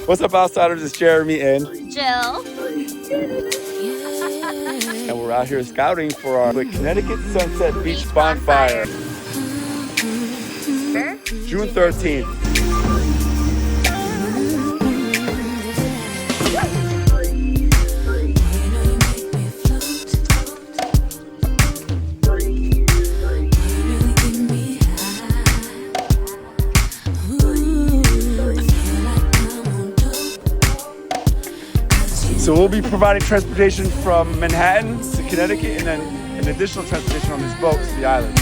What's up, outsiders? It's Jeremy and Jill. and we're out here scouting for our Connecticut Sunset Beach Bonfire. June 13th. So we'll be providing transportation from Manhattan to Connecticut and then an additional transportation on this boat to the island.